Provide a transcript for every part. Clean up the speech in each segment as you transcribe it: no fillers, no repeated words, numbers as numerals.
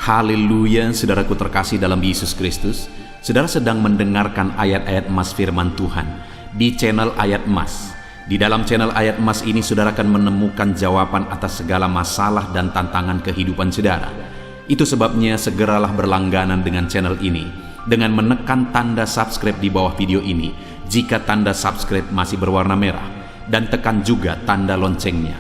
Haleluya, saudaraku terkasih dalam Yesus Kristus. Saudara sedang mendengarkan ayat-ayat emas firman Tuhan di channel Ayat Emas. Di dalam channel Ayat Emas ini saudara akan menemukan jawaban atas segala masalah dan tantangan kehidupan saudara. Itu sebabnya segeralah berlangganan dengan channel ini dengan menekan tanda subscribe di bawah video ini jika tanda subscribe masih berwarna merah, dan tekan juga tanda loncengnya.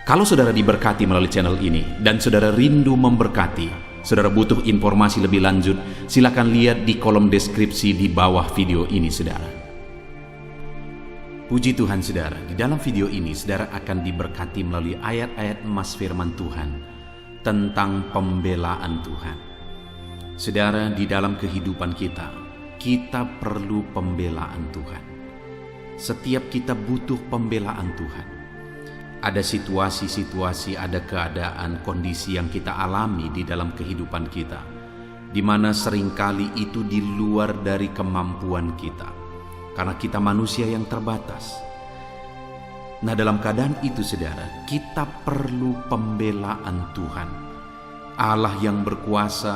Kalau saudara diberkati melalui channel ini dan saudara rindu memberkati, saudara butuh informasi lebih lanjut, silakan lihat di kolom deskripsi di bawah video ini saudara. Puji Tuhan saudara, di dalam video ini saudara akan diberkati melalui ayat-ayat emas firman Tuhan tentang pembelaan Tuhan. Saudara, di dalam kehidupan kita perlu pembelaan Tuhan. Setiap kita butuh pembelaan Tuhan. Ada situasi-situasi, ada keadaan, kondisi yang kita alami di dalam kehidupan kita, di mana seringkali itu di luar dari kemampuan kita, karena kita manusia yang terbatas. Nah, dalam keadaan itu saudara, kita perlu pembelaan Tuhan. Allah yang berkuasa,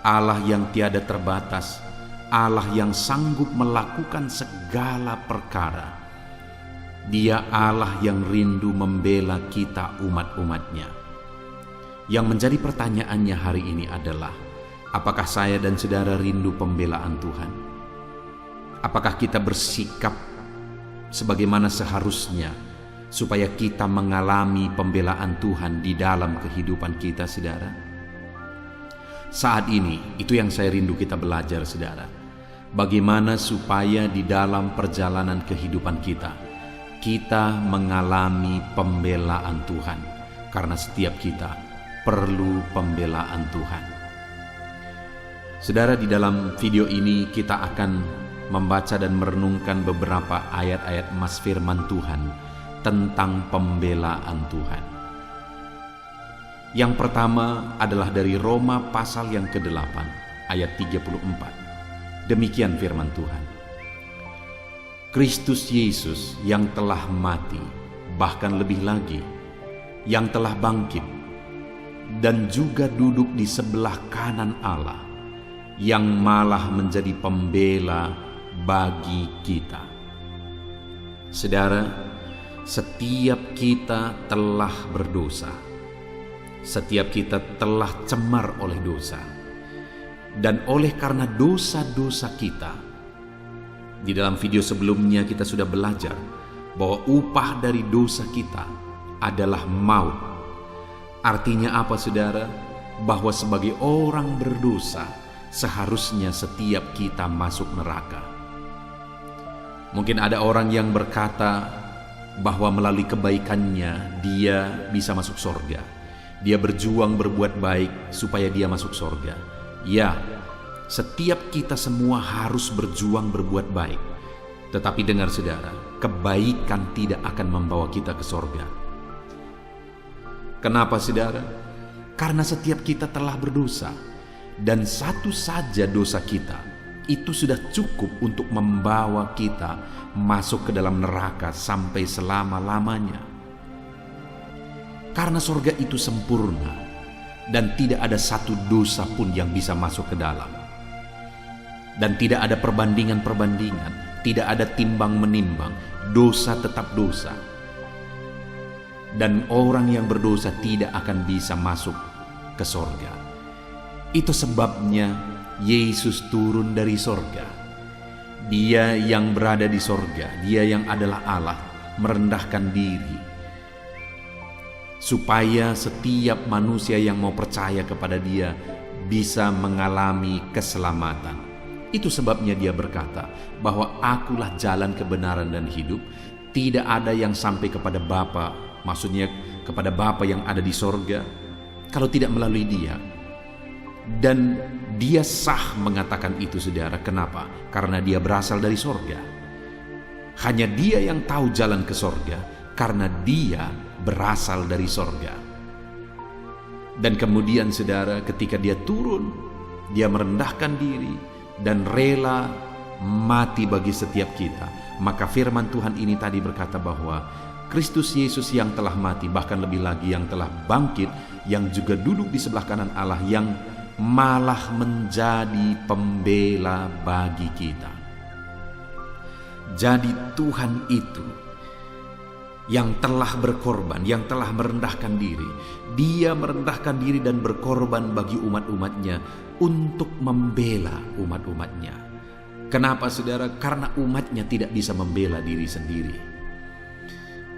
Allah yang tiada terbatas, Allah yang sanggup melakukan segala perkara. Dia Allah yang rindu membela kita umat-umatnya. Yang menjadi pertanyaannya hari ini adalah, apakah saya dan saudara rindu pembelaan Tuhan? Apakah kita bersikap sebagaimana seharusnya supaya kita mengalami pembelaan Tuhan di dalam kehidupan kita, saudara? Saat ini, itu yang saya rindu kita belajar, saudara. Bagaimana supaya di dalam perjalanan kehidupan kita mengalami pembelaan Tuhan, karena setiap kita perlu pembelaan Tuhan. Saudara, di dalam video ini kita akan membaca dan merenungkan beberapa ayat-ayat emas firman Tuhan tentang pembelaan Tuhan. Yang pertama adalah dari Roma pasal yang ke-8 ayat 34. Demikian firman Tuhan. Kristus Yesus yang telah mati, bahkan lebih lagi, yang telah bangkit, dan juga duduk di sebelah kanan Allah, yang malah menjadi pembela bagi kita. Saudara, setiap kita telah berdosa. Setiap kita telah cemar oleh dosa. Dan oleh karena dosa-dosa kita, di dalam video sebelumnya kita sudah belajar bahwa upah dari dosa kita adalah maut. Artinya apa saudara? Bahwa sebagai orang berdosa seharusnya setiap kita masuk neraka. Mungkin ada orang yang berkata bahwa melalui kebaikannya dia bisa masuk sorga. Dia berjuang berbuat baik supaya dia masuk sorga. Ya, setiap kita semua harus berjuang berbuat baik. Tetapi dengar saudara, kebaikan tidak akan membawa kita ke sorga. Kenapa saudara? Karena setiap kita telah berdosa. Dan satu saja dosa kita, itu sudah cukup untuk membawa kita masuk ke dalam neraka sampai selama-lamanya. Karena sorga itu sempurna, dan tidak ada satu dosa pun yang bisa masuk ke dalam. Dan tidak ada perbandingan-perbandingan, tidak ada timbang-menimbang, dosa tetap dosa. Dan orang yang berdosa tidak akan bisa masuk ke sorga. Itu sebabnya Yesus turun dari sorga. Dia yang berada di sorga, dia yang adalah Allah, merendahkan diri, supaya setiap manusia yang mau percaya kepada dia bisa mengalami keselamatan. Itu sebabnya dia berkata bahwa akulah jalan kebenaran dan hidup. Tidak ada yang sampai kepada Bapa, maksudnya kepada Bapa yang ada di sorga, kalau tidak melalui dia. Dan dia sah mengatakan itu saudara. Kenapa? Karena dia berasal dari sorga. Hanya dia yang tahu jalan ke sorga, karena dia berasal dari sorga. Dan kemudian saudara, ketika dia turun, dia merendahkan diri dan rela mati bagi setiap kita. Maka firman Tuhan ini tadi berkata bahwa Kristus Yesus yang telah mati, bahkan lebih lagi yang telah bangkit, yang juga duduk di sebelah kanan Allah, yang malah menjadi pembela bagi kita. Jadi Tuhan itu yang telah berkorban, yang telah merendahkan diri. Dia merendahkan diri dan berkorban bagi umat-umatnya untuk membela umat-umatnya. Kenapa saudara? Karena umatnya tidak bisa membela diri sendiri.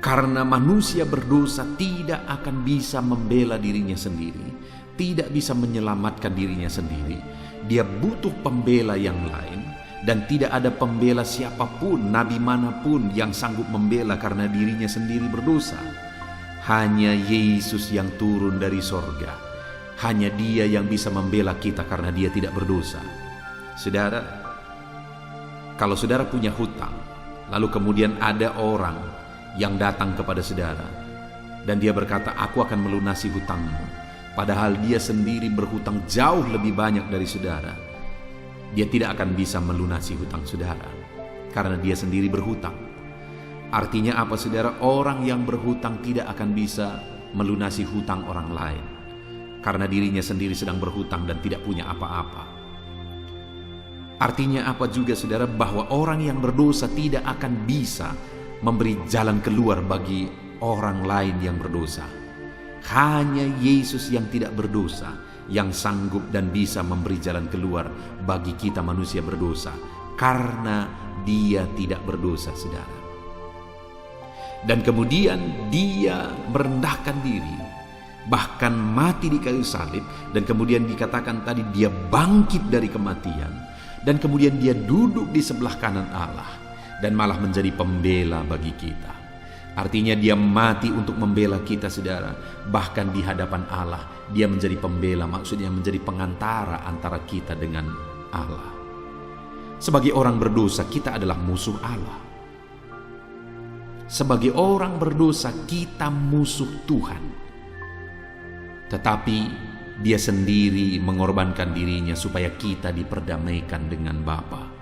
Karena manusia berdosa tidak akan bisa membela dirinya sendiri, tidak bisa menyelamatkan dirinya sendiri. Dia butuh pembela yang lain, dan tidak ada pembela siapapun, nabi manapun yang sanggup membela karena dirinya sendiri berdosa. Hanya Yesus yang turun dari sorga. Hanya Dia yang bisa membela kita karena Dia tidak berdosa. Saudara, kalau saudara punya hutang, lalu kemudian ada orang yang datang kepada saudara dan dia berkata, aku akan melunasi hutangmu, padahal dia sendiri berhutang jauh lebih banyak dari saudara, dia tidak akan bisa melunasi hutang saudara karena dia sendiri berhutang. Artinya apa saudara? Orang yang berhutang tidak akan bisa melunasi hutang orang lain karena dirinya sendiri sedang berhutang dan tidak punya apa-apa. Artinya apa juga saudara? Bahwa orang yang berdosa tidak akan bisa memberi jalan keluar bagi orang lain yang berdosa. Hanya Yesus yang tidak berdosa yang sanggup dan bisa memberi jalan keluar bagi kita manusia berdosa, karena Dia tidak berdosa saudara. Dan kemudian Dia merendahkan diri, bahkan mati di kayu salib, dan kemudian dikatakan tadi Dia bangkit dari kematian, dan kemudian Dia duduk di sebelah kanan Allah dan malah menjadi pembela bagi kita. Artinya Dia mati untuk membela kita saudara. Bahkan di hadapan Allah Dia menjadi pembela, maksudnya menjadi pengantara antara kita dengan Allah. Sebagai orang berdosa kita adalah musuh Allah. Sebagai orang berdosa kita musuh Tuhan. Tetapi Dia sendiri mengorbankan dirinya supaya kita diperdamaikan dengan Bapa.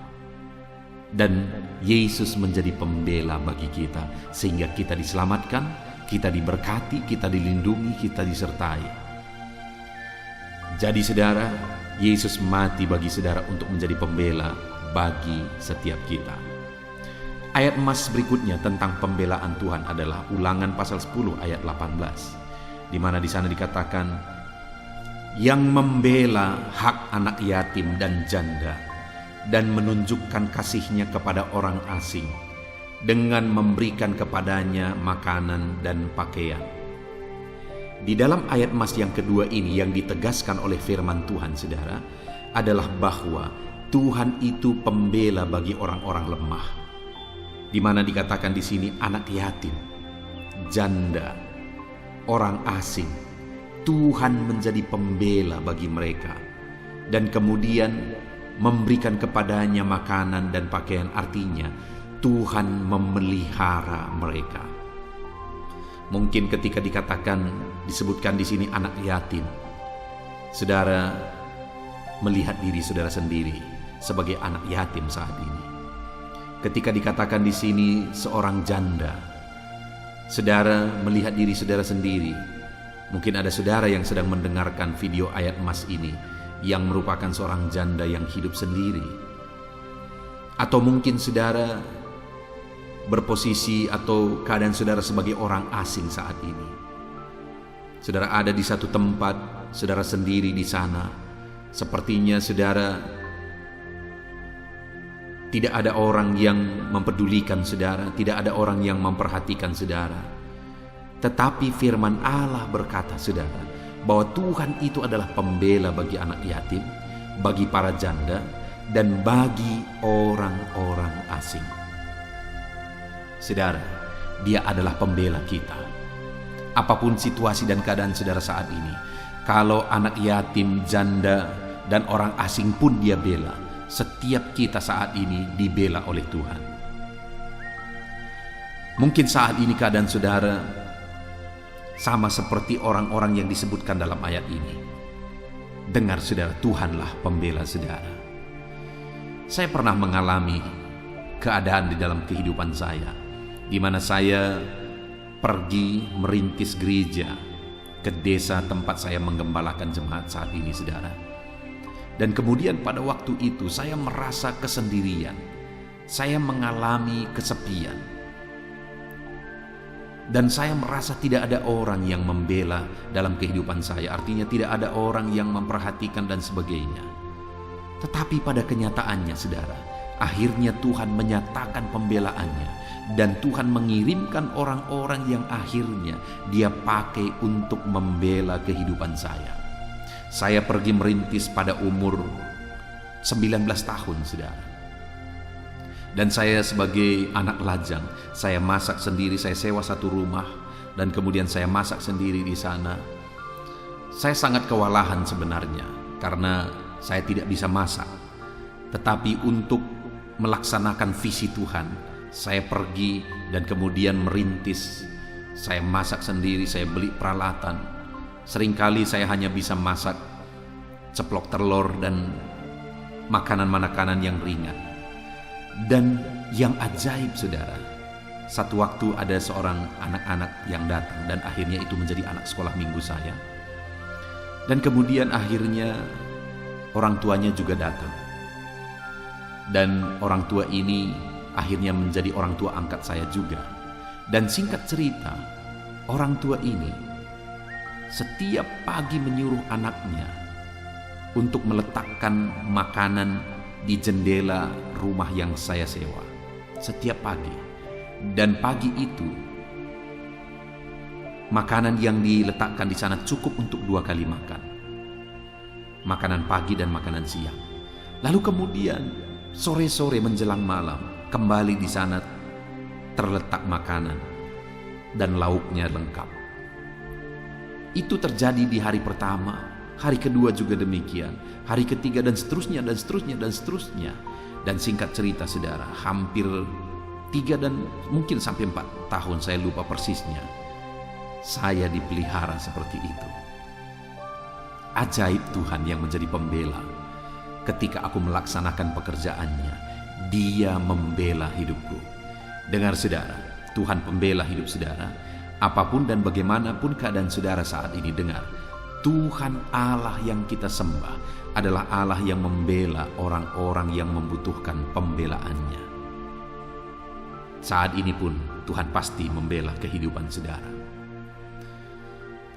Dan Yesus menjadi pembela bagi kita, sehingga kita diselamatkan, kita diberkati, kita dilindungi, kita disertai. Jadi saudara, Yesus mati bagi saudara untuk menjadi pembela bagi setiap kita. Ayat emas berikutnya tentang pembelaan Tuhan adalah Ulangan pasal 10 ayat 18, di mana di sana dikatakan, yang membela hak anak yatim dan janda dan menunjukkan kasih-Nya kepada orang asing dengan memberikan kepadanya makanan dan pakaian. Di dalam ayat emas yang kedua ini yang ditegaskan oleh firman Tuhan saudara adalah bahwa Tuhan itu pembela bagi orang-orang lemah. Di mana dikatakan di sini anak yatim, janda, orang asing, Tuhan menjadi pembela bagi mereka. Dan kemudian memberikan kepadanya makanan dan pakaian, artinya Tuhan memelihara mereka. Mungkin ketika disebutkan di sini anak yatim, saudara melihat diri saudara sendiri sebagai anak yatim saat ini. Ketika dikatakan di sini seorang janda, saudara melihat diri saudara sendiri. Mungkin ada saudara yang sedang mendengarkan video ayat emas ini yang merupakan seorang janda yang hidup sendiri. Atau mungkin saudara berposisi atau keadaan saudara sebagai orang asing saat ini. Saudara ada di satu tempat, saudara sendiri di sana. Sepertinya saudara tidak ada orang yang mempedulikan saudara, tidak ada orang yang memperhatikan saudara. Tetapi firman Allah berkata saudara, bahwa Tuhan itu adalah pembela bagi anak yatim, bagi para janda, dan bagi orang-orang asing. Saudara, Dia adalah pembela kita. Apapun situasi dan keadaan saudara saat ini, kalau anak yatim, janda, dan orang asing pun Dia bela, setiap kita saat ini dibela oleh Tuhan. Mungkin saat ini keadaan saudara sama seperti orang-orang yang disebutkan dalam ayat ini. Dengar saudara, Tuhanlah pembela saudara. Saya pernah mengalami keadaan di dalam kehidupan saya, di mana saya pergi merintis gereja ke desa tempat saya menggembalakan jemaat saat ini, saudara. Dan kemudian pada waktu itu saya merasa kesendirian, saya mengalami kesepian, dan saya merasa tidak ada orang yang membela dalam kehidupan saya. Artinya tidak ada orang yang memperhatikan dan sebagainya. Tetapi pada kenyataannya, saudara, akhirnya Tuhan menyatakan pembelaannya, dan Tuhan mengirimkan orang-orang yang akhirnya Dia pakai untuk membela kehidupan saya. Saya pergi merintis pada umur 19 tahun, saudara. Dan saya sebagai anak lajang, saya masak sendiri, saya sewa satu rumah, dan kemudian saya masak sendiri di sana. Saya sangat kewalahan sebenarnya, karena saya tidak bisa masak. Tetapi untuk melaksanakan visi Tuhan, saya pergi dan kemudian merintis. Saya masak sendiri, saya beli peralatan. Seringkali saya hanya bisa masak ceplok telur dan makanan-makanan yang ringan. Dan yang ajaib, saudara, satu waktu ada seorang anak-anak yang datang, dan akhirnya itu menjadi anak sekolah minggu saya. Dan kemudian akhirnya orang tuanya juga datang. Dan orang tua ini akhirnya menjadi orang tua angkat saya juga. Dan singkat cerita, orang tua ini setiap pagi menyuruh anaknya untuk meletakkan makanan di jendela rumah yang saya sewa setiap pagi. Dan pagi itu makanan yang diletakkan di sana cukup untuk 2 kali makan, makanan pagi dan makanan siang. Lalu kemudian sore-sore menjelang malam kembali di sana terletak makanan dan lauknya lengkap. Itu terjadi di hari pertama, hari kedua juga demikian, hari ketiga, dan seterusnya dan seterusnya dan seterusnya. Dan singkat cerita, saudara, hampir 3 dan mungkin sampai 4 tahun, saya lupa persisnya, saya dipelihara seperti itu. Ajaib Tuhan yang menjadi pembela. Ketika aku melaksanakan pekerjaannya, Dia membela hidupku. Dengar, saudara, Tuhan pembela hidup saudara. Apapun dan bagaimanapun keadaan saudara saat ini, dengar, Tuhan Allah yang kita sembah adalah Allah yang membela orang-orang yang membutuhkan pembelaannya. Saat ini pun Tuhan pasti membela kehidupan saudara.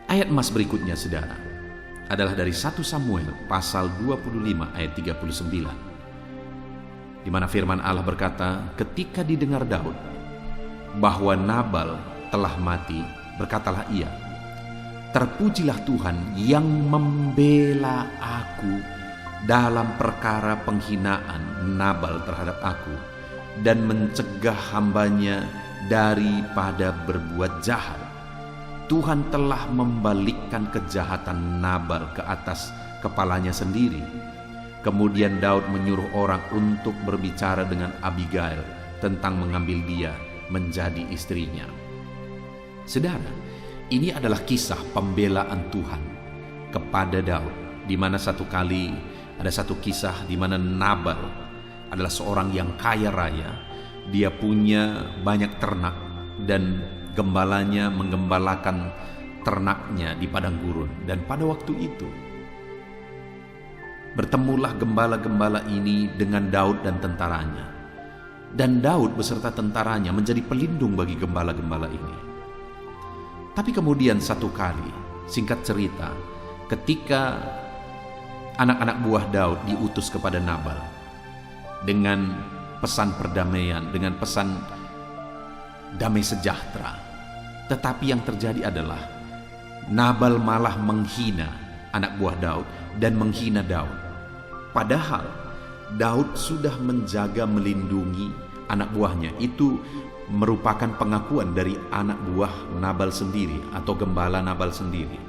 Ayat emas berikutnya, saudara, adalah dari 1 Samuel pasal 25 ayat 39, di mana firman Allah berkata, ketika didengar Daud bahwa Nabal telah mati, berkatalah ia, terpujilah Tuhan yang membela aku dalam perkara penghinaan Nabal terhadap aku, dan mencegah hambanya daripada berbuat jahat. Tuhan telah membalikkan kejahatan Nabal ke atas kepalanya sendiri. Kemudian Daud menyuruh orang untuk berbicara dengan Abigail tentang mengambil dia menjadi istrinya. Saudara, ini adalah kisah pembelaan Tuhan kepada Daud, di mana satu kali ada satu kisah di mana Nabal adalah seorang yang kaya raya. Dia punya banyak ternak dan gembalanya menggembalakan ternaknya di padang gurun. Dan pada waktu itu bertemulah gembala-gembala ini dengan Daud dan tentaranya. Dan Daud beserta tentaranya menjadi pelindung bagi gembala-gembala ini. Tapi kemudian satu kali, singkat cerita, ketika anak-anak buah Daud diutus kepada Nabal dengan pesan perdamaian, dengan pesan damai sejahtera, tetapi yang terjadi adalah Nabal malah menghina anak buah Daud dan menghina Daud. Padahal Daud sudah menjaga, melindungi anak buahnya. Itu merupakan pengakuan dari anak buah Nabal sendiri atau gembala Nabal sendiri.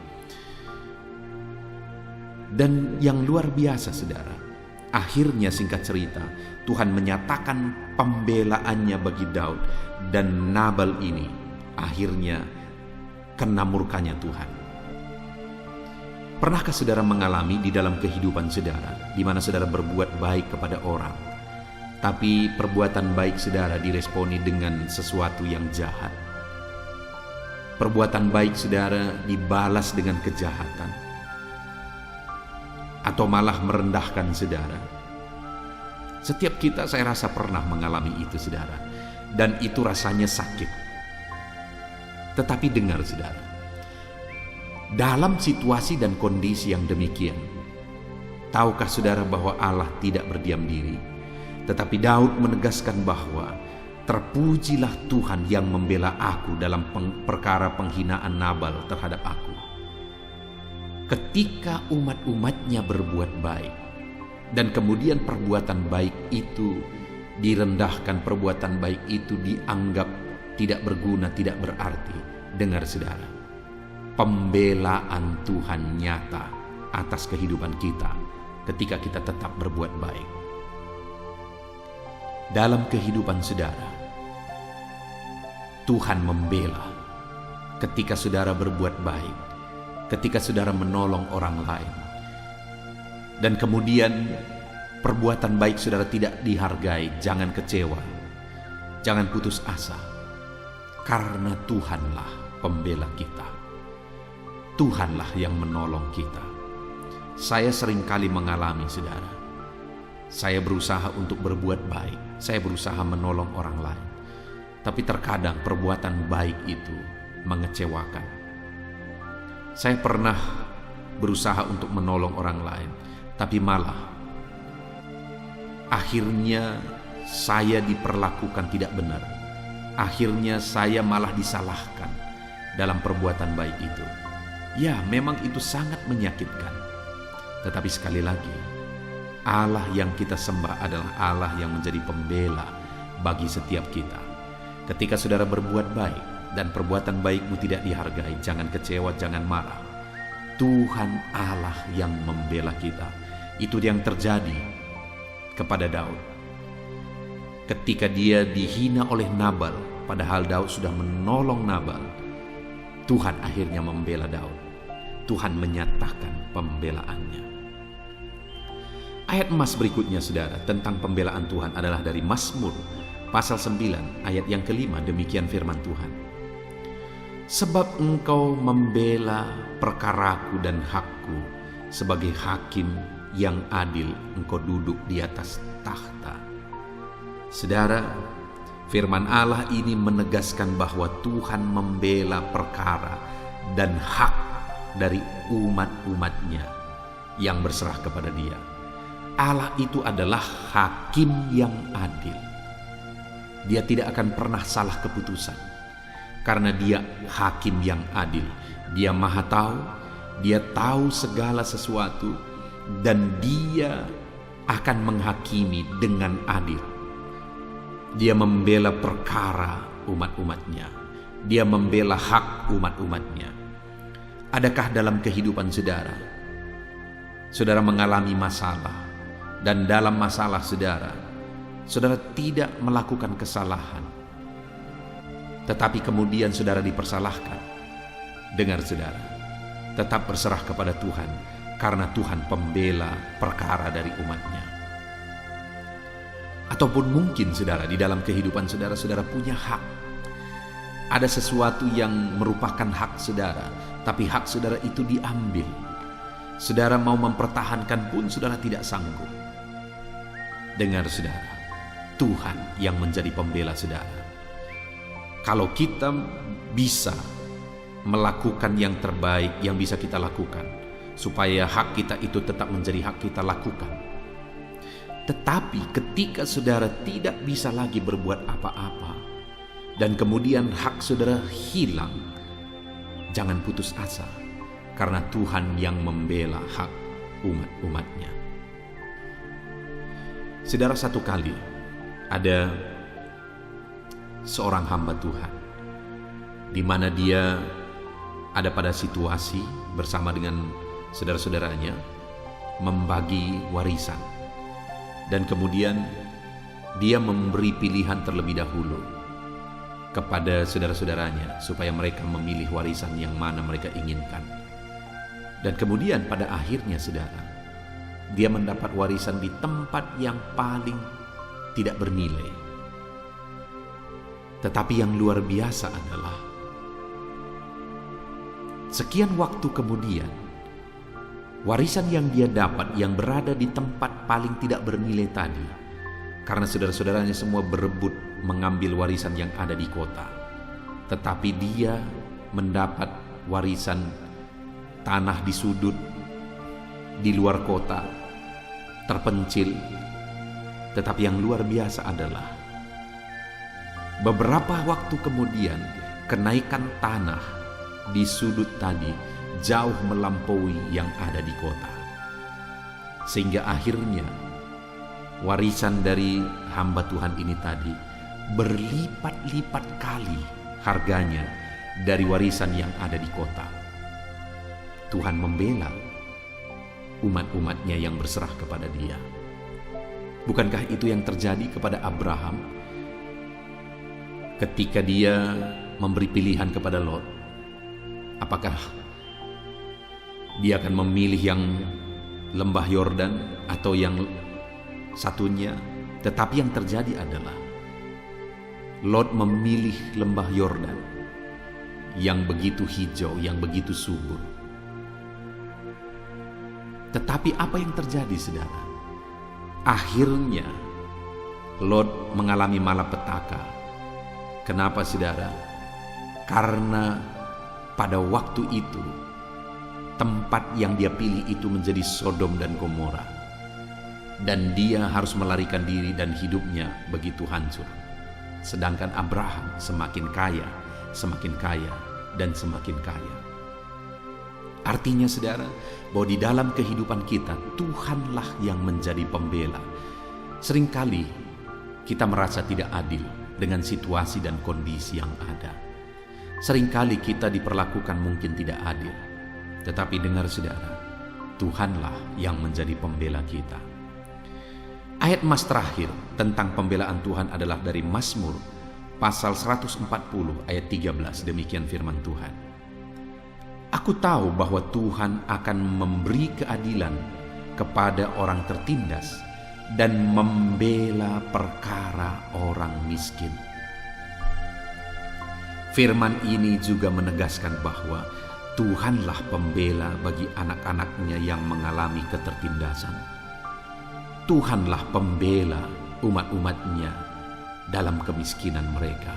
Dan yang luar biasa, saudara, akhirnya singkat cerita Tuhan menyatakan pembelaannya bagi Daud, dan Nabal ini akhirnya kena murkanya Tuhan. Pernahkah saudara mengalami di dalam kehidupan saudara, di mana saudara berbuat baik kepada orang, tapi perbuatan baik saudara diresponi dengan sesuatu yang jahat? perbuatan baik saudara dibalas dengan kejahatan, atau malah merendahkan saudara. Setiap kita saya rasa pernah mengalami itu saudara, dan itu rasanya sakit. Tetapi dengar saudara, dalam situasi dan kondisi yang demikian, tahukah saudara bahwa Allah tidak berdiam diri? Tetapi Daud menegaskan bahwa terpujilah Tuhan yang membela aku dalam perkara penghinaan Nabal terhadap aku. Ketika umat-umatnya berbuat baik, dan kemudian perbuatan baik itu direndahkan, perbuatan baik itu dianggap tidak berguna, tidak berarti. Dengar saudara, pembelaan Tuhan nyata atas kehidupan kita ketika kita tetap berbuat baik. Dalam kehidupan saudara, Tuhan membela ketika saudara berbuat baik, ketika saudara menolong orang lain, dan kemudian perbuatan baik saudara tidak dihargai. Jangan kecewa, jangan putus asa, karena Tuhanlah pembela kita. Tuhanlah yang menolong kita. Saya seringkali mengalami saudara, saya berusaha untuk berbuat baik, saya berusaha menolong orang lain, tapi terkadang perbuatan baik itu mengecewakan. Saya pernah berusaha untuk menolong orang lain, tapi malah akhirnya saya diperlakukan tidak benar. Akhirnya saya malah disalahkan dalam perbuatan baik itu. Ya, memang itu sangat menyakitkan. Tetapi sekali lagi, Allah yang kita sembah adalah Allah yang menjadi pembela bagi setiap kita. Ketika saudara berbuat baik dan perbuatan baikmu tidak dihargai, jangan kecewa, jangan marah. Tuhan Allah yang membela kita. Itu yang terjadi kepada Daud. Ketika dia dihina oleh Nabal, padahal Daud sudah menolong Nabal, Tuhan akhirnya membela Daud. Tuhan menyatakan pembelaannya. Ayat emas berikutnya saudara tentang pembelaan Tuhan adalah dari Mazmur pasal 9 ayat yang kelima. Demikian firman Tuhan, sebab engkau membela perkaraku dan hakku, sebagai hakim yang adil engkau duduk di atas takhta. Saudara, firman Allah ini menegaskan bahwa Tuhan membela perkara dan hak dari umat-umatnya yang berserah kepada Dia. Allah itu adalah hakim yang adil. Dia tidak akan pernah salah keputusan, karena Dia hakim yang adil. Dia maha tahu, Dia tahu segala sesuatu, dan Dia akan menghakimi dengan adil. Dia membela perkara umat-umatnya. Dia membela hak umat-umatnya. Adakah dalam kehidupan saudara, saudara mengalami masalah, dan dalam masalah saudara, saudara tidak melakukan kesalahan, tetapi kemudian saudara dipersalahkan? Dengar saudara, tetap berserah kepada Tuhan, karena Tuhan pembela perkara dari umatnya. Ataupun mungkin saudara, di dalam kehidupan saudara, saudara punya hak. Ada sesuatu yang merupakan hak saudara, tapi hak saudara itu diambil. Saudara mau mempertahankan pun saudara tidak sanggup. Dengar saudara, Tuhan yang menjadi pembela saudara. Kalau kita bisa melakukan yang terbaik yang bisa kita lakukan, supaya hak kita itu tetap menjadi hak kita, lakukan. Tetapi ketika saudara tidak bisa lagi berbuat apa-apa, dan kemudian hak saudara hilang, jangan putus asa, karena Tuhan yang membela hak umat-umatnya. Saudara, satu kali ada seorang hamba Tuhan, di mana dia ada pada situasi bersama dengan saudara-saudaranya membagi warisan, dan kemudian dia memberi pilihan terlebih dahulu kepada saudara-saudaranya supaya mereka memilih warisan yang mana mereka inginkan. Dan kemudian pada akhirnya saudara, dia mendapat warisan di tempat yang paling tidak bernilai. Tetapi yang luar biasa adalah sekian waktu kemudian, warisan yang dia dapat yang berada di tempat paling tidak bernilai tadi, karena saudara-saudaranya semua berebut mengambil warisan yang ada di kota, tetapi dia mendapat warisan tanah di sudut, di luar kota, terpencil. Tetapi yang luar biasa adalah beberapa waktu kemudian kenaikan tanah di sudut tadi jauh melampaui yang ada di kota, sehingga akhirnya warisan dari hamba Tuhan ini tadi berlipat-lipat kali harganya dari warisan yang ada di kota. Tuhan membela umat-umatnya yang berserah kepada Dia. Bukankah itu yang terjadi kepada Abraham ketika dia memberi pilihan kepada Lot? Apakah dia akan memilih yang lembah Yordan atau yang satunya? Tetapi yang terjadi adalah Lot memilih lembah Yordan yang begitu hijau, yang begitu subur. Tetapi apa yang terjadi, saudara? Akhirnya Lot mengalami malapetaka. Kenapa, saudara? Karena pada waktu itu tempat yang dia pilih itu menjadi Sodom dan Gomora, dan dia harus melarikan diri dan hidupnya begitu hancur. Sedangkan Abraham semakin kaya, dan semakin kaya. Artinya, saudara, bahwa di dalam kehidupan kita Tuhanlah yang menjadi pembela. Seringkali kita merasa tidak adil dengan situasi dan kondisi yang ada. Seringkali kita diperlakukan mungkin tidak adil. Tetapi dengar, saudara, Tuhanlah yang menjadi pembela kita. Ayat emas terakhir tentang pembelaan Tuhan adalah dari Mazmur pasal 140 ayat 13. Demikian firman Tuhan. Aku tahu bahwa Tuhan akan memberi keadilan kepada orang tertindas dan membela perkara orang miskin. Firman ini juga menegaskan bahwa Tuhanlah pembela bagi anak-anaknya yang mengalami ketertindasan. Tuhanlah pembela umat-umatnya dalam kemiskinan mereka.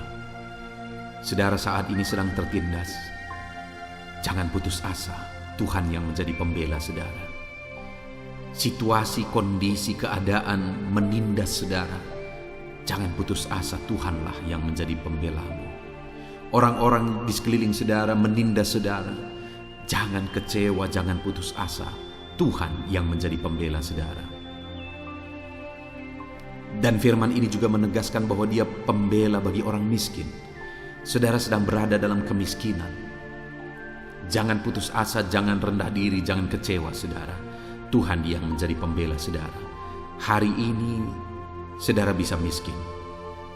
Saudara saat ini sedang tertindas, jangan putus asa. Tuhan yang menjadi pembela saudara. Situasi, kondisi, keadaan menindas saudara, jangan putus asa. Tuhanlah yang menjadi pembelamu. Orang-orang di sekeliling saudara menindas saudara, jangan kecewa, jangan putus asa. Tuhan yang menjadi pembela saudara. Dan firman ini juga menegaskan bahwa Dia pembela bagi orang miskin. Saudara sedang berada dalam kemiskinan, jangan putus asa, jangan rendah diri, jangan kecewa, saudara. Tuhan yang menjadi pembela saudara. Hari ini saudara bisa miskin,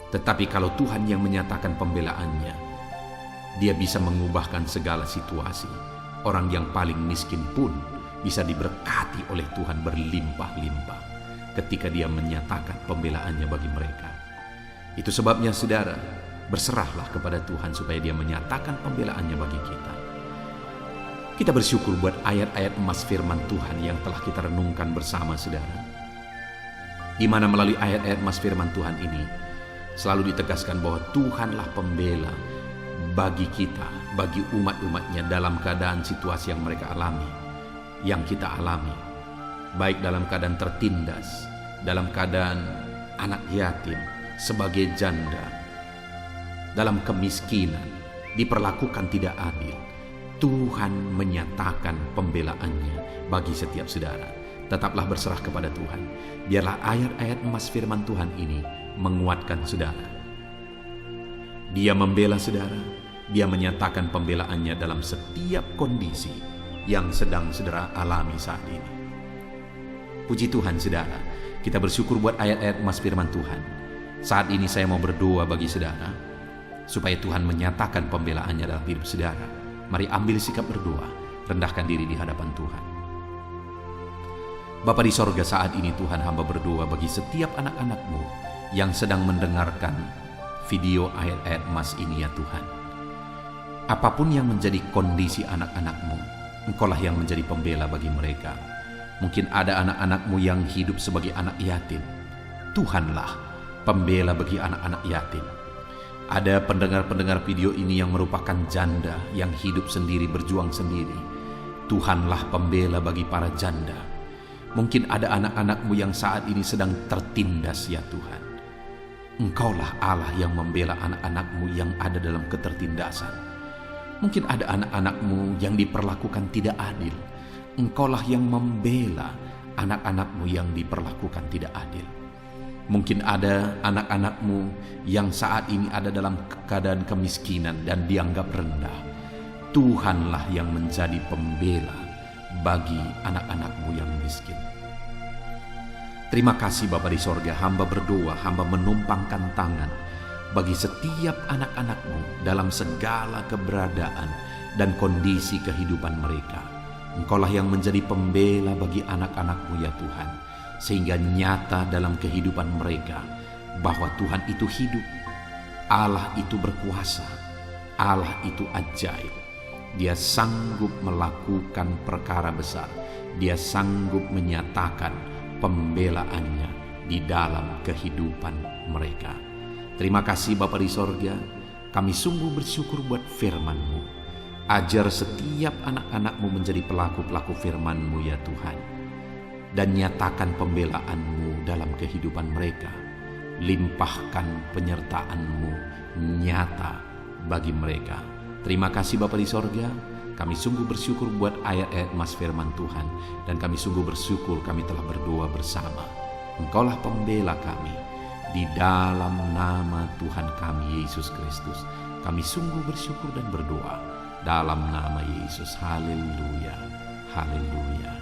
tetapi kalau Tuhan yang menyatakan pembelaannya, Dia bisa mengubahkan segala situasi. Orang yang paling miskin pun bisa diberkati oleh Tuhan berlimpah-limpah ketika Dia menyatakan pembelaannya bagi mereka. Itu sebabnya saudara, berserahlah kepada Tuhan supaya Dia menyatakan pembelaannya bagi kita. Kita bersyukur buat ayat-ayat emas firman Tuhan yang telah kita renungkan bersama saudara, di mana melalui ayat-ayat emas firman Tuhan ini selalu ditegaskan bahwa Tuhanlah pembela bagi kita, bagi umat-umatnya dalam keadaan situasi yang mereka alami, yang kita alami, baik dalam keadaan tertindas, dalam keadaan anak yatim, sebagai janda, dalam kemiskinan, diperlakukan tidak adil. Tuhan menyatakan pembelaannya bagi setiap saudara. Tetaplah berserah kepada Tuhan. Biarlah ayat-ayat emas firman Tuhan ini menguatkan saudara. Dia membela saudara, Dia menyatakan pembelaannya dalam setiap kondisi yang sedang saudara alami saat ini. Puji Tuhan saudara, kita bersyukur buat ayat-ayat emas firman Tuhan. Saat ini saya mau berdoa bagi saudara, supaya Tuhan menyatakan pembelaannya dalam hidup saudara. Mari ambil sikap berdoa, rendahkan diri di hadapan Tuhan. Bapa di sorga, saat ini Tuhan hamba berdoa bagi setiap anak-anak-Mu yang sedang mendengarkan video ayat-ayat emas ini ya Tuhan. Apapun yang menjadi kondisi anak-anakmu, Engkaulah yang menjadi pembela bagi mereka. Mungkin ada anak-anakmu yang hidup sebagai anak yatim. Tuhanlah pembela bagi anak-anak yatim. Ada pendengar-pendengar video ini yang merupakan janda yang hidup sendiri, berjuang sendiri. Tuhanlah pembela bagi para janda. Mungkin ada anak-anakmu yang saat ini sedang tertindas, ya Tuhan. Engkaulah Allah yang membela anak-anakmu yang ada dalam ketertindasan. Mungkin ada anak-anakmu yang diperlakukan tidak adil. Engkaulah yang membela anak-anakmu yang diperlakukan tidak adil. Mungkin ada anak-anakmu yang saat ini ada dalam keadaan kemiskinan dan dianggap rendah. Tuhanlah yang menjadi pembela bagi anak-anakmu yang miskin. Terima kasih Bapa di sorga, hamba berdoa, hamba menumpangkan tangan bagi setiap anak-anakmu dalam segala keberadaan dan kondisi kehidupan mereka. Engkaulah yang menjadi pembela bagi anak-anakmu, ya Tuhan, sehingga nyata dalam kehidupan mereka bahwa Tuhan itu hidup, Allah itu berkuasa, Allah itu ajaib. Dia sanggup melakukan perkara besar, Dia sanggup menyatakan pembelaannya di dalam kehidupan mereka. Terima kasih Bapa di sorga, kami sungguh bersyukur buat firman-Mu. Ajar setiap anak-anak-Mu menjadi pelaku-pelaku firman-Mu, ya Tuhan. Dan nyatakan pembelaan-Mu dalam kehidupan mereka. Limpahkan penyertaan-Mu nyata bagi mereka. Terima kasih Bapa di sorga, kami sungguh bersyukur buat ayat-ayat mas firman Tuhan. Dan kami sungguh bersyukur kami telah berdoa bersama. Engkaulah pembela kami. Di dalam nama Tuhan kami Yesus Kristus, kami sungguh bersyukur dan berdoa dalam nama Yesus. Haleluya, haleluya,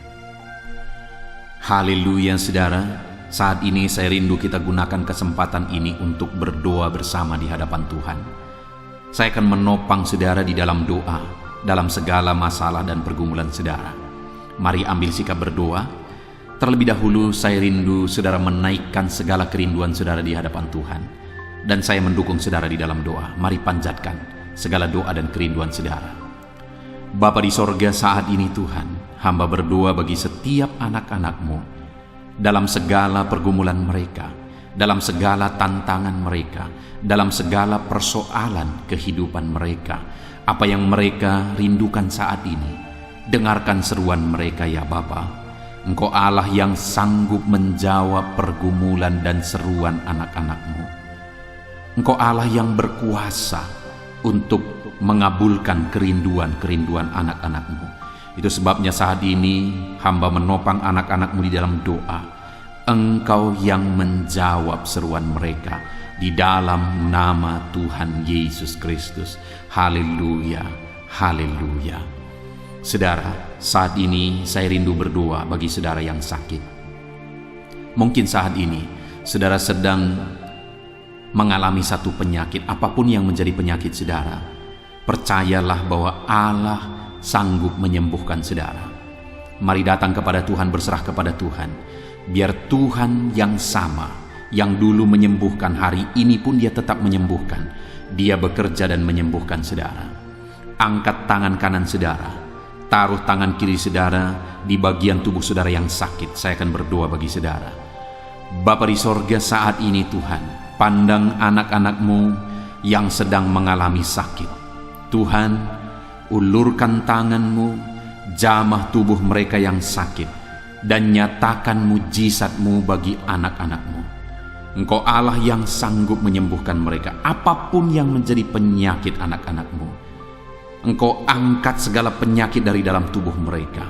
haleluya. Saudara, saat ini saya rindu kita gunakan kesempatan ini untuk berdoa bersama di hadapan Tuhan. Saya akan menopang saudara di dalam doa, dalam segala masalah dan pergumulan saudara. Mari ambil sikap berdoa. Terlebih dahulu saya rindu saudara menaikkan segala kerinduan saudara di hadapan Tuhan. Dan saya mendukung saudara di dalam doa. Mari panjatkan segala doa dan kerinduan saudara. Bapa di sorga, saat ini Tuhan, hamba berdoa bagi setiap anak-anak-Mu dalam segala pergumulan mereka, dalam segala tantangan mereka, dalam segala persoalan kehidupan mereka. Apa yang mereka rindukan saat ini, dengarkan seruan mereka, ya Bapa. Engkau Allah yang sanggup menjawab pergumulan dan seruan anak-anak-Mu. Engkau Allah yang berkuasa untuk mengabulkan kerinduan-kerinduan anak-anak-Mu. Itu sebabnya saat ini hamba menopang anak-anak-Mu di dalam doa. Engkau yang menjawab seruan mereka di dalam nama Tuhan Yesus Kristus. Haleluya, haleluya. Saudara, saat ini saya rindu berdoa bagi saudara yang sakit. Mungkin saat ini saudara sedang mengalami satu penyakit, apapun yang menjadi penyakit saudara. Percayalah bahwa Allah sanggup menyembuhkan saudara. Mari datang kepada Tuhan, berserah kepada Tuhan. Biar Tuhan yang sama, yang dulu menyembuhkan, hari ini pun Dia tetap menyembuhkan. Dia bekerja dan menyembuhkan saudara. Angkat tangan kanan saudara. Taruh tangan kiri saudara di bagian tubuh saudara yang sakit. Saya akan berdoa bagi saudara. Bapa di sorga, saat ini Tuhan, pandang anak-anak-Mu yang sedang mengalami sakit. Tuhan, ulurkan tangan-Mu, jamah tubuh mereka yang sakit, dan nyatakan mujizat-Mu bagi anak-anak-Mu. Engkau Allah yang sanggup menyembuhkan mereka, apapun yang menjadi penyakit anak-anak-Mu. Engkau angkat segala penyakit dari dalam tubuh mereka.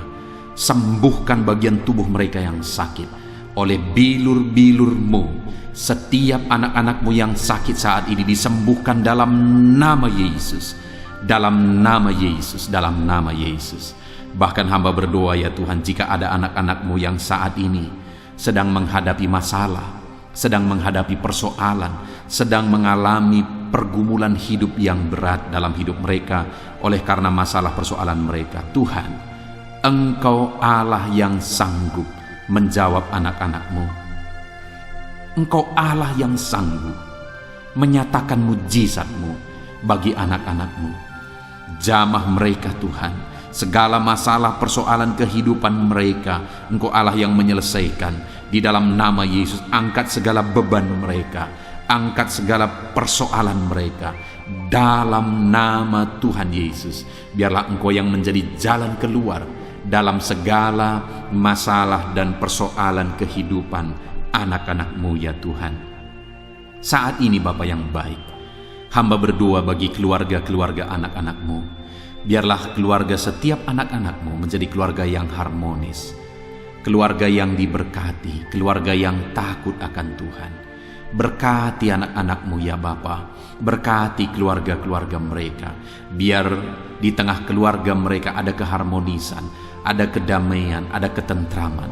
Sembuhkan bagian tubuh mereka yang sakit oleh bilur-bilur-Mu. Setiap anak-anak-Mu yang sakit saat ini disembuhkan dalam nama Yesus. Dalam nama Yesus, dalam nama Yesus. Bahkan hamba berdoa, ya Tuhan, jika ada anak-anak-Mu yang saat ini sedang menghadapi masalah, sedang menghadapi persoalan, sedang mengalami pergumulan hidup yang berat dalam hidup mereka oleh karena masalah persoalan mereka. Tuhan, Engkau Allah yang sanggup menjawab anak-anak-Mu. Engkau Allah yang sanggup menyatakan mujizat-Mu bagi anak-anak-Mu. Jamah mereka Tuhan, segala masalah persoalan kehidupan mereka, Engkau Allah yang menyelesaikan. Di dalam nama Yesus, angkat segala beban mereka, angkat segala persoalan mereka. Dalam nama Tuhan Yesus, biarlah Engkau yang menjadi jalan keluar dalam segala masalah dan persoalan kehidupan anak-anak-Mu ya Tuhan. Saat ini Bapa yang baik, hamba berdoa bagi keluarga-keluarga anak-anak-Mu. Biarlah keluarga setiap anak-anak-Mu menjadi keluarga yang harmonis, keluarga yang diberkati, keluarga yang takut akan Tuhan. Berkati anak-anak-Mu ya Bapa, berkati keluarga-keluarga mereka. Biar di tengah keluarga mereka ada keharmonisan, ada kedamaian, ada ketentraman.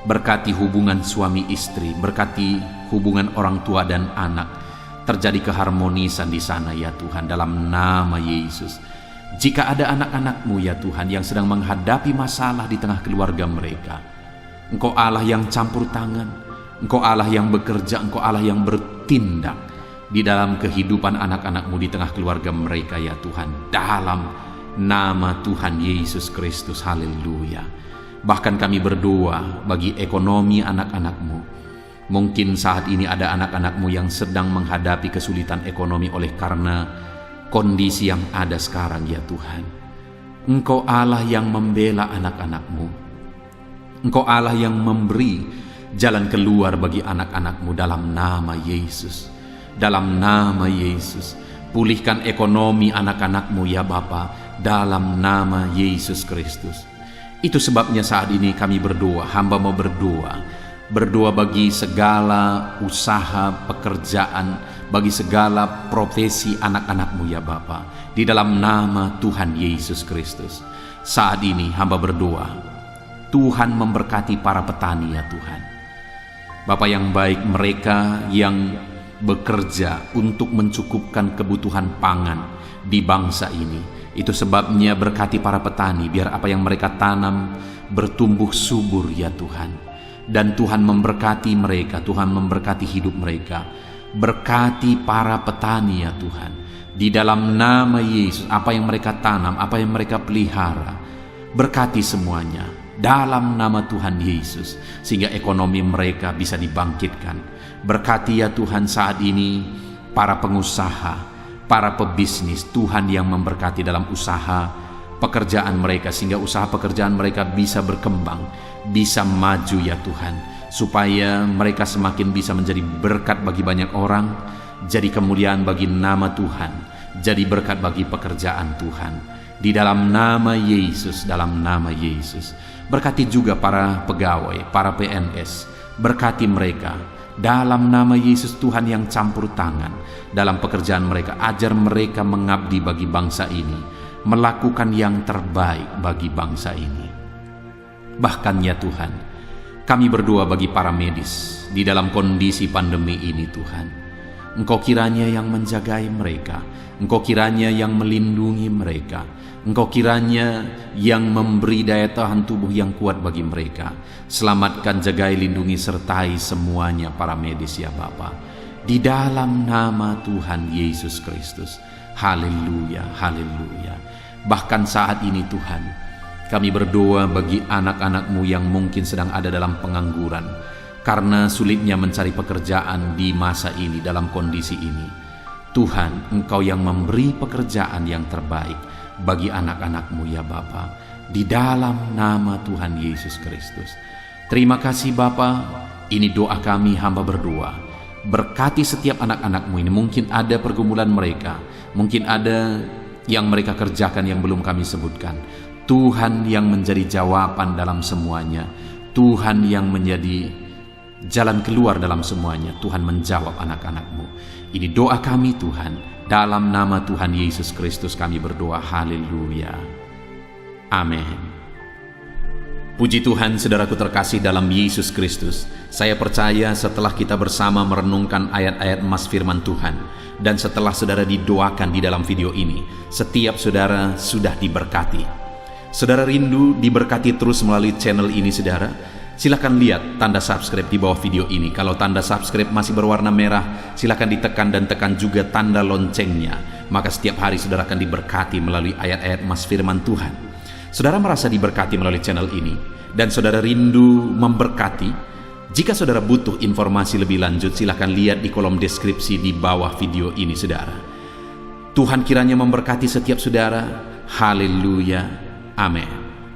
Berkati hubungan suami istri, berkati hubungan orang tua dan anak. Terjadi keharmonisan di sana ya Tuhan, dalam nama Yesus. Jika ada anak-anak-Mu ya Tuhan yang sedang menghadapi masalah di tengah keluarga mereka, Engkau Allah yang campur tangan, Engkau Allah yang bekerja, Engkau Allah yang bertindak di dalam kehidupan anak-anak-Mu di tengah keluarga mereka ya Tuhan. Dalam nama Tuhan Yesus Kristus, haleluya. Bahkan kami berdoa bagi ekonomi anak-anak-Mu. Mungkin saat ini ada anak-anak-Mu yang sedang menghadapi kesulitan ekonomi oleh karena kondisi yang ada sekarang ya Tuhan. Engkau Allah yang membela anak-anak-Mu. Engkau Allah yang memberi jalan keluar bagi anak-anak-Mu dalam nama Yesus. Dalam nama Yesus, pulihkan ekonomi anak-anak-Mu ya Bapa, dalam nama Yesus Kristus. Itu sebabnya saat ini kami berdoa, hamba mau berdoa bagi segala usaha, pekerjaan, bagi segala profesi anak-anak-Mu ya Bapa, di dalam nama Tuhan Yesus Kristus. Saat ini hamba berdoa, Tuhan memberkati para petani ya Tuhan. Bapa yang baik, mereka yang bekerja untuk mencukupkan kebutuhan pangan di bangsa ini. Itu sebabnya berkati para petani, biar apa yang mereka tanam bertumbuh subur ya Tuhan. Dan Tuhan memberkati mereka, Tuhan memberkati hidup mereka. Berkati para petani ya Tuhan. Di dalam nama Yesus, apa yang mereka tanam, apa yang mereka pelihara, berkati semuanya dalam nama Tuhan Yesus, sehingga ekonomi mereka bisa dibangkitkan. Berkati ya Tuhan saat ini para pengusaha, para pebisnis, Tuhan yang memberkati dalam usaha pekerjaan mereka, sehingga usaha pekerjaan mereka bisa berkembang, bisa maju ya Tuhan, supaya mereka semakin bisa menjadi berkat bagi banyak orang, jadi kemuliaan bagi nama Tuhan, jadi berkat bagi pekerjaan Tuhan. Di dalam nama Yesus, dalam nama Yesus. Berkati juga para pegawai, para PNS, berkati mereka. Dalam nama Yesus, Tuhan yang campur tangan dalam pekerjaan mereka. Ajar mereka mengabdi bagi bangsa ini, melakukan yang terbaik bagi bangsa ini. Bahkan ya Tuhan, kami berdoa bagi para medis di dalam kondisi pandemi ini Tuhan. Engkau kiranya yang menjagai mereka, Engkau kiranya yang melindungi mereka, Engkau kiranya yang memberi daya tahan tubuh yang kuat bagi mereka. Selamatkan, jagai, lindungi, sertai semuanya para medis ya Bapa. Di dalam nama Tuhan Yesus Kristus. Haleluya, haleluya. Bahkan saat ini Tuhan, kami berdoa bagi anak-anak-Mu yang mungkin sedang ada dalam pengangguran, karena sulitnya mencari pekerjaan di masa ini, dalam kondisi ini. Tuhan, Engkau yang memberi pekerjaan yang terbaik bagi anak-anak-Mu ya Bapa, di dalam nama Tuhan Yesus Kristus. Terima kasih Bapa, ini doa kami, hamba berdoa. Berkati setiap anak-anak-Mu ini, mungkin ada pergumulan mereka, mungkin ada yang mereka kerjakan yang belum kami sebutkan. Tuhan yang menjadi jawaban dalam semuanya, Tuhan yang menjadi jalan keluar dalam semuanya. Tuhan menjawab anak-anak-Mu. Ini doa kami Tuhan, dalam nama Tuhan Yesus Kristus kami berdoa. Haleluya, amin. Puji Tuhan, saudaraku terkasih dalam Yesus Kristus. Saya percaya setelah kita bersama merenungkan ayat-ayat emas firman Tuhan, dan setelah saudara didoakan di dalam video ini, setiap saudara sudah diberkati. Saudara rindu diberkati terus melalui channel ini saudara. Silakan lihat tanda subscribe di bawah video ini. Kalau tanda subscribe masih berwarna merah, silakan ditekan dan tekan juga tanda loncengnya. Maka setiap hari saudara akan diberkati melalui ayat-ayat Mas Firman Tuhan. Saudara merasa diberkati melalui channel ini dan saudara rindu memberkati, jika saudara butuh informasi lebih lanjut, silakan lihat di kolom deskripsi di bawah video ini, saudara. Tuhan kiranya memberkati setiap saudara. Haleluya. Amin.